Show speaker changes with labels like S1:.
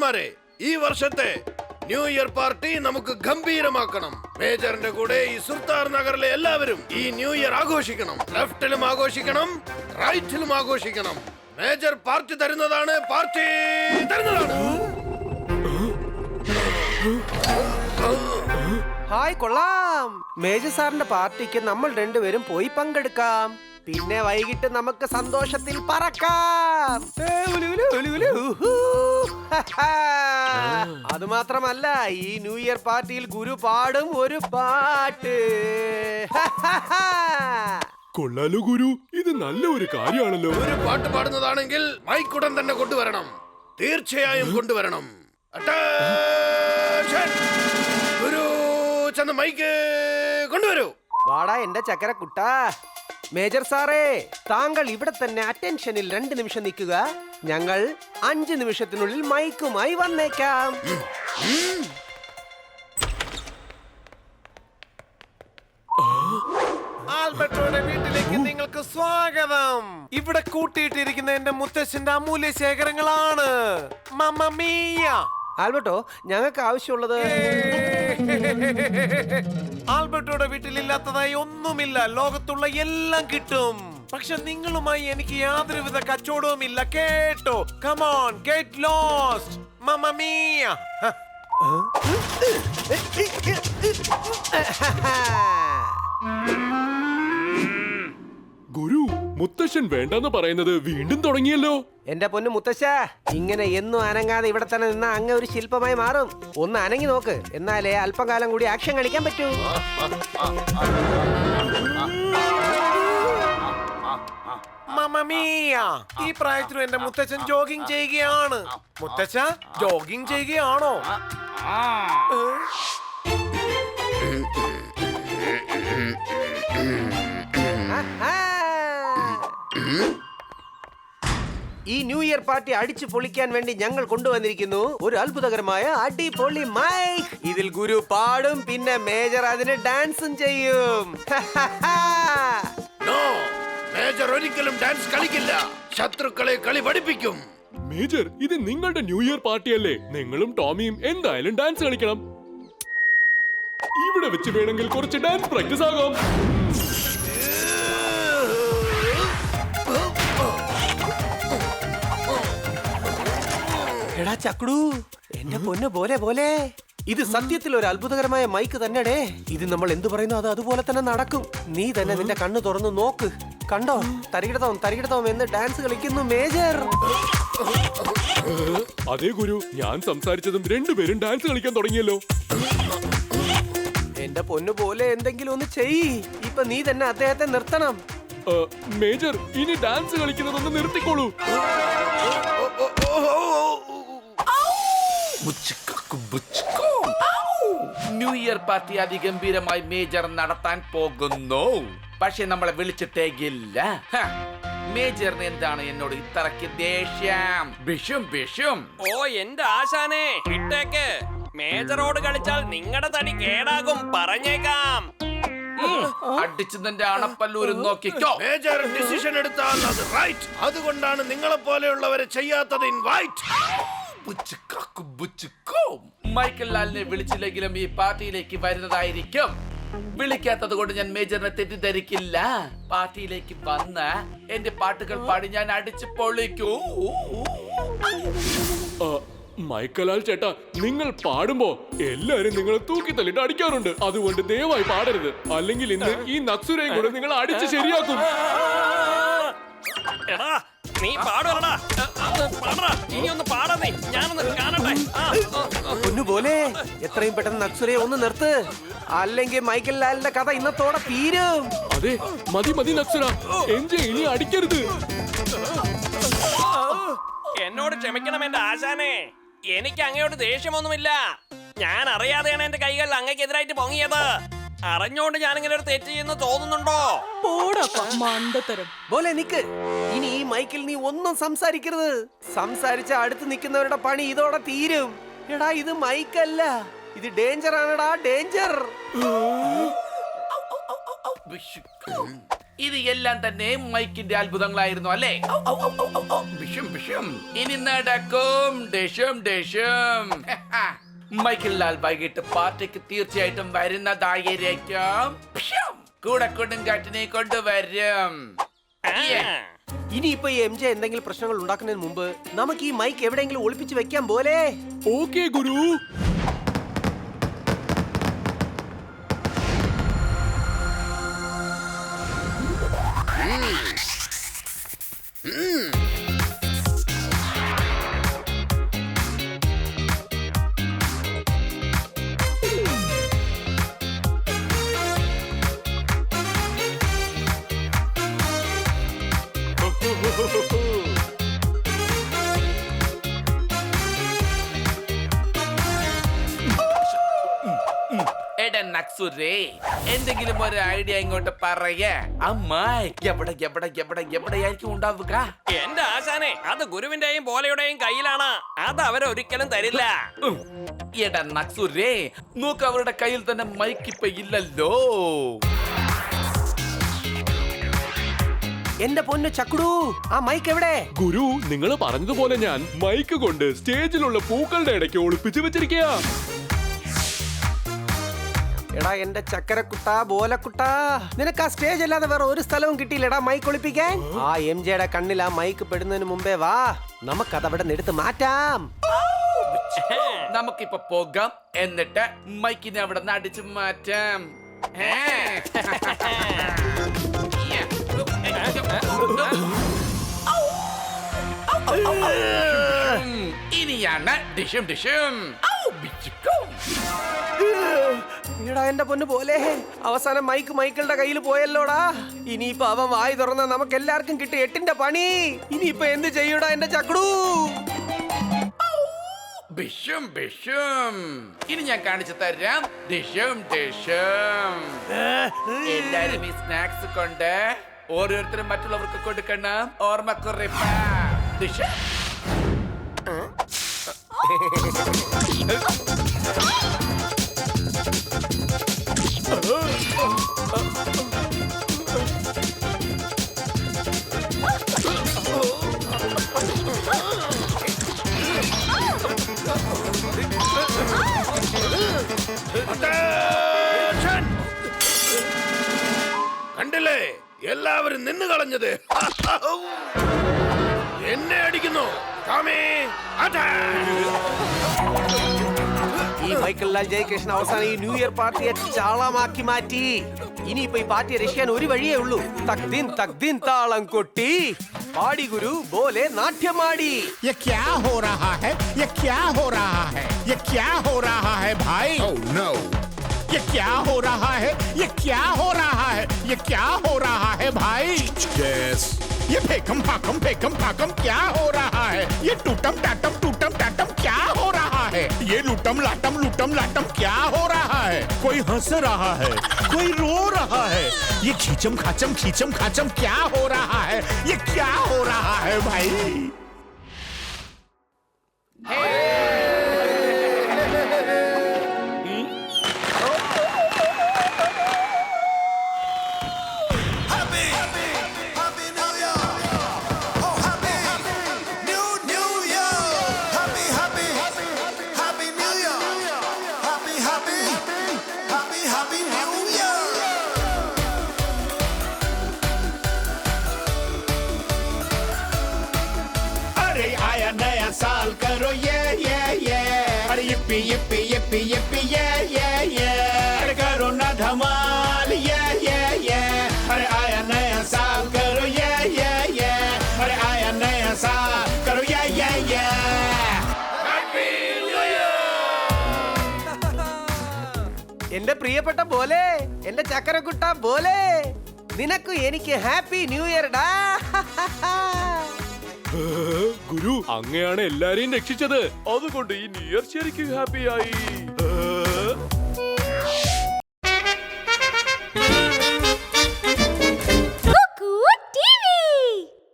S1: മേജർമാരെ, ഈ വർഷത്തെ new year party നമുക്ക് ഗംഭീരമാക്കണം. മേജറിന്റെ കൂടെ ഈ സുൽത്താൻ നഗറിലെ എല്ലാവരും ഈ ന്യൂ ഇയർ ആഘോഷിക്കണം. ലെഫ്റ്റിലും ആഘോഷിക്കണം, റൈറ്റിലും ആഘോഷിക്കണം. മേജർ പാർട്ടി തരുന്നതാണ്, പാർട്ടി തരുന്നതാണ്.
S2: ഹായ്, കൊള്ളാം. മേജർ സാറിന്റെ പാർട്ടിക്ക് നമ്മൾ രണ്ടുപേരും പോയി പങ്കെടുക്കാം. പിന്നെ വൈകിട്ട് നമുക്ക് സന്തോഷത്തിൽ പറക്കാം. അത് മാത്രമല്ല, ഈ ന്യൂ ഇയർ പാർട്ടിയിൽ ഗുരു പാടും ഒരു പാട്ട്.
S3: കൊള്ളാലോ ഗുരു, ഇത് നല്ല ഒരു കാര്യമാണല്ലോ.
S1: ഒരു പാട്ട് പാടുന്നതാണെങ്കിൽ മൈക്കുടൻ തന്നെ കൊണ്ടുവരണം, തീർച്ചയായും കൊണ്ടുവരണം. ഗുരു ചെന്ന് മൈക്ക് കൊണ്ടുവരൂ.
S2: വാടാ എന്റെ ചക്കര കുട്ട. മേജർ സാറേ, താങ്കൾ ഇവിടെ തന്നെ അറ്റൻഷനിൽ 2 നിമിഷം നിൽക്കുക. ഞങ്ങൾ 5 നിമിഷത്തിനുള്ളിൽ മൈക്കുമായി വന്നേക്കാം.
S4: ആൽബർട്ടോയുടെ വീട്ടിലേക്ക് നിങ്ങൾക്ക് സ്വാഗതം. ഇവിടെ കൂട്ടിയിട്ടിരിക്കുന്ന എന്റെ മുത്തശ്ശന്റെ അമൂല്യ ശേഖരങ്ങളാണ്. മമ്മ മിയ.
S2: ആൽബർട്ടോ, ഞങ്ങൾക്ക് ആവശ്യമുള്ളത്.
S4: ആൽബർട്ടോയുടെ വീട്ടിലില്ലാത്തതായി ഒന്നുമില്ല. ലോകത്തുള്ള എല്ലാം കിട്ടും. പക്ഷെ നിങ്ങളുമായി എനിക്ക് യാതൊരുവിധ കച്ചവടവും ഇല്ല, കേട്ടോ? കമോൺ, ഗെറ്റ് ലോസ്റ്റ് മമ്മ മിയ.
S3: ഗുരു, മുത്തശ്ശൻ വേണ്ടെന്ന് പറയുന്നത് വീണ്ടും തുടങ്ങിയല്ലോ.
S2: എന്റെ പൊന്നു മുത്തശ്ശ, ഇങ്ങനെ എന്നും അനങ്ങാതെ ഇവിടെ തന്നെ നിന്ന അങ്ങ് ഒരു ശില്പമായി മാറും. ഒന്ന് അനങ്ങി നോക്ക്, എന്നാലേ അല്പകാലം കൂടി ആക്ഷൻ കളിക്കാൻ പറ്റൂ.
S4: മമ്മ മിയ, ഈ പ്രായത്തിലും എന്റെ മുത്തച്ഛൻ ജോഗിങ് ചെയ്യുകയാണ്. മുത്തച്ഛ, ജോഗിങ് ചെയ്യുകയാണോ?
S2: ഈ ന്യൂ ഇയർ പാർട്ടി അടിച്ചു പൊളിക്കാൻ വേണ്ടി ഞങ്ങൾ കൊണ്ടുവന്നിരിക്കുന്നു ഒരു അത്ഭുതകരമായ അടിപൊളി മൈക്ക്. ഇതിൽ ഗുരു പാടും, പിന്നെ മേജർ അതിന് ഡാൻസും ചെയ്യും.
S1: നോ, മേജർ ഒരിക്കലും ഡാൻസ് കളിക്കില്ല. ശത്രുക്കളെ കളി പഠിപ്പിക്കും.
S3: മേജർ, ഇത് നിങ്ങളുടെ ന്യൂ ഇയർ പാർട്ടിയല്ലേ? നിങ്ങളും ടോമിയും എന്തായാലും ഡാൻസ് കളിക്കണം. ഇവിടെ വെച്ച് വേണമെങ്കിൽ കുറച്ച് ഡാൻസ് പ്രാക്ടീസ് ആകാം.
S2: എടാ ചക്കുടു, എന്റെ പൊന്ന് പോലെ പോലെ, ഇത് സത്യത്തിൽ ഒരു അത്ഭുതകരമായ മൈക്ക് തന്നെടേ. ഇത് നമ്മൾ എന്തു പറയുന്നു അത് അതുപോലെ തന്നെ നടക്കും. നീ തന്നെ നിന്റെ കണ്ണ് തുറന്നു നോക്ക്. കണ്ടോ, തരികിടതോം തരികിടതോം എന്ന് ഡാൻസ് കളിക്കുന്നു മേജർ.
S3: അതേ ഗുരു, ഞാൻ സംസാരിച്ചതും രണ്ടുപേരും ഡാൻസ് കളിക്കാൻ തുടങ്ങിയല്ലോ.
S2: എന്റെ പൊന്നു പോലെ എന്തെങ്കിലും ഒന്ന് ചെയ്യ്. ഇപ്പൊ നീ തന്നെ അദ്ദേഹത്തെ നിർത്തണം.
S3: മേജർ, ഇനി ഡാൻസ് കളിക്കുന്നതൊന്ന് നിർത്തിക്കോളൂ.
S5: ന്യൂ ഇയർ പാർട്ടി അതിഗംഭീരമായി മേജർ നടത്താൻ പോകുന്നു. പക്ഷെ നമ്മളെ വിളിച്ചിട്ടേക്കില്ല. മേജറിന് എന്താണ് എന്നോട് ഇത്രയ്ക്ക് ദേഷ്യം? ബിഷും ബിഷും.
S6: ഓ എന്റെ ആശാനെ, വിട്ടേക്ക്. മേജറോട് കളിച്ചാൽ നിങ്ങളുടെ തടി കേടാകും, പറഞ്ഞേക്കാം.
S5: അടിച്ചു നിന്റെ അണപ്പല്ലൂരും നോക്കിക്കോ.
S1: മേജർ ഡിസിഷൻ എടുത്താൽ അത് റൈറ്റ്. അതുകൊണ്ടാണ് നിങ്ങളെ പോലെയുള്ളവരെ ചെയ്യാത്തത് ഇൻവൈറ്റ്.
S5: മൈക്കൽ ലാലിനെ വിളിച്ചില്ലെങ്കിലും ഈ പാർട്ടിയിലേക്ക് വരുന്നതായിരിക്കും. വിളിക്കാത്തത് കൊണ്ട് ഞാൻ മേജറിനെ തെറ്റിദ്ധരിക്കില്ല. പാർട്ടിയിലേക്ക് വന്ന് എന്റെ പാട്ടുകൾ പാടി ഞാൻ അടിച്ചു പൊളിക്കൂ.
S3: മൈക്കലാൽ ചേട്ടാ, നിങ്ങൾ പാടുമ്പോ എല്ലാരും നിങ്ങളെ തൂക്കിത്തല്ലിട്ട് അടിക്കാറുണ്ട്. അതുകൊണ്ട് ദയവായി പാടരുത്, അല്ലെങ്കിൽ ഇന്ന് ഈ നക്സുരയും കൂടെ നിങ്ങൾ അടിച്ച് ശരിയാക്കും.
S6: എടാ, നീ പാടുവരടാ. പാടടാ, ഇനി ഒന്ന് പാടാ നീ. ഞാനൊന്ന് കാണട്ടെ.
S2: പൊന്നു പോലെ, എത്രയും പെട്ടെന്ന് നക്സുരയെ ഒന്ന് നിർത്ത്, അല്ലെങ്കിൽ മൈക്കൽ ലാലിന്റെ കഥ ഇന്നത്തോടെ തീരും.
S3: അതെ, മതി മതി നക്സുര, എൻജെ ഇനി അടിക്കരുത്.
S6: എന്നോട് ക്ഷമിക്കണം എന്റെ ആശാനെ, എനിക്ക് അങ്ങയോട് ദേഷ്യമൊന്നുമില്ല. ഞാൻ അറിയാതെയാണ് എന്റെ കൈകൾ അങ്ങക്കെതിരായിട്ട് പൊങ്ങിയത്. അറിഞ്ഞോണ്ട് ഞാൻ ഇങ്ങനെ ഒരു തെറ്റ് ചെയ്യുന്നു തോന്നുന്നുണ്ടോ?
S2: പോലെ നിക്ക്. ഇനി ഈ മൈക്കിൽ നീ ഒന്നും സംസാരിക്കരുത്. സംസാരിച്ച അടുത്ത് നിൽക്കുന്നവരുടെ പണി ഇതോടെ തീരും. എടാ, ഇത് മൈക്കല്ല, ഇത് ഡേഞ്ചർ ആണെടാ, ഡേഞ്ചർ.
S5: ഇത് എല്ലാം തന്നെ മൈക്കിന്റെ അത്ഭുതങ്ങളായിരുന്നു അല്ലേ? വിഷം വിഷം ഇനി നടക്കും ഡിഷം ഡിഷം. മൈക്കിൾ ലാൽ വൈകിട്ട് പാർട്ടിക്ക് തീർച്ചയായിട്ടും വരുന്നതായിരിക്കും. വിഷം. കൂടെ കൊടുങ്കാറ്റിനെ കൊണ്ടുവരും.
S2: ഇനിയിപ്പോ ഈ MJ എന്തെങ്കിലും പ്രശ്നങ്ങൾ ഉണ്ടാക്കുന്നതിന് മുമ്പ് നമുക്ക് ഈ മൈക്ക് എവിടെയെങ്കിലും ഒളിപ്പിച്ച് വെക്കാൻ പോലെ.
S3: ഓക്കേ ഗുരു.
S5: എടാ നക്സുരേ, എന്തെങ്കിലും ഒരു ഐഡിയ ഇങ്ങോട്ട് പറയേ. അമ്മായി എവിടെയായിരിക്കും ഉണ്ടാവുക?
S6: എന്റെ ആശാനെ, അത് ഗുരുവിന്റെയും പോലെയുടെയും കയ്യിലാണ്. അത് അവരൊരിക്കലും തരില്ല.
S5: എടാ നക്സുരേ, നോക്ക് അവരുടെ കയ്യിൽ തന്നെ മൈക്ക് ഇപ്പൊ ഇല്ലല്ലോ.
S2: എന്റെ പൊന്ന് ചക്കുടു, ആ മൈക്ക് എവിടെ?
S3: ഗുരു, നിങ്ങൾ പറഞ്ഞതുപോലെ ഞാൻ മൈക്ക് കൊണ്ട് സ്റ്റേജിലുള്ള പൂക്കളുടെ ഇടയ്ക്ക് ഒളിപ്പിച്ചു വെച്ചിരിക്കുക.
S2: എടാ എന്റെ ചക്കരക്കുട്ടാ, ബോലക്കുട്ടാ, നിനക്ക് ആ സ്റ്റേജ് അല്ലാതെ വേറെ ഒരു സ്ഥലവും കിട്ടിയില്ലടാ മൈക്ക് ഒളിപ്പിക്കാൻ. ആ MJയുടെ കണ്ണിൽ ആ മൈക്ക് പെടുന്നതിന് മുമ്പേ വാ, നമുക്കതവിടെ എടുത്ത് മാറ്റാം.
S5: നമുക്കിപ്പൊ പോകാം, എന്നിട്ട് മൈക്കിനെ അവിടെ നിന്ന് അടിച്ചു മാറ്റാം. ഇനിയാണ് ഡിഷും ഡിഷും.
S2: എടാ എന്റെ പൊന്ന് പോലെ, അവസാനം മൈക്കിളുടെ കയ്യിൽ പോയല്ലോടാ. ഇനിയിപ്പൊ അവൻ വായി തുറന്ന നമുക്ക് എല്ലാവർക്കും കിട്ടും 8ന്റെ പണി. ഇനിയിപ്പൊ എന്ത് ചെയ്യൂടാ എന്റെ ചക്കുടു?
S5: ബിഷും ബിഷും. ഇനി ഞാൻ കാണിച്ചു തരാം ഡിഷും ഡിഷും. എല്ലാരും ഈ സ്നാക്സ് കൊണ്ട് ഓരോരുത്തരും മറ്റുള്ളവർക്ക് കൊടുക്കണം. ഓർമ്മക്കുറിപ്പ്. ഡിഷും.
S1: കണ്ടില്ലേ, എല്ലാവരും നിന്ന് കളഞ്ഞത്. എന്നെ അടിക്കുന്നു.
S2: ഈ മൈക്കിൾ ലാൽ ജയകൃഷ്ണൻ അവസാനം ഈ ന്യൂ ഇയർ പാർട്ടിയെ ചാളമാക്കി മാറ്റി. ഇനിയിപ്പോ ഈ പാർട്ടിയെ രക്ഷിക്കാൻ ഒരു വഴിയേ ഉള്ളൂ. തക്ദിൻ തക്ദിൻ താളം കൊട്ടി പാടി ഗുരു പോലെ നാട്യമാടി.
S7: ये क्या हो रहा है? ये क्या हो रहा है? ये क्या हो रहा है भाई?
S1: Oh no.
S7: ये क्या हो रहा है? ये क्या हो रहा है? ये क्या हो रहा है भाई?
S1: Yes.
S7: ये फेकम फाकम क्या हो रहा है? ये टूटम टाटम क्या हो रहा है? ये लूटम लाटम क्या हो रहा है? कोई हंस रहा है, कोई रो रहा है. ये खींचम खाचम क्या हो रहा है? ये क्या हो रहा है भाई? नया साल करो ये अरे yippee ये अरे करो ना धमाल ये अरे आया नया साल करो ये अरे आया नया साल करो ये
S2: എന്റെ പ്രിയപ്പെട്ട പോലെ, എന്റെ ചക്കരക്കുട്ട പോലെ, നിനക്ക് എനിക്ക് ഹാപ്പി ന്യൂ ഇയർ ഡാ.
S3: ഗുരു, അങ്ങയാണ് എല്ലാരെയും രക്ഷിച്ചത്. അതുകൊണ്ട് ഈ ന്യൂ ഇയർ ശരിക്കും ഹാപ്പിയായി.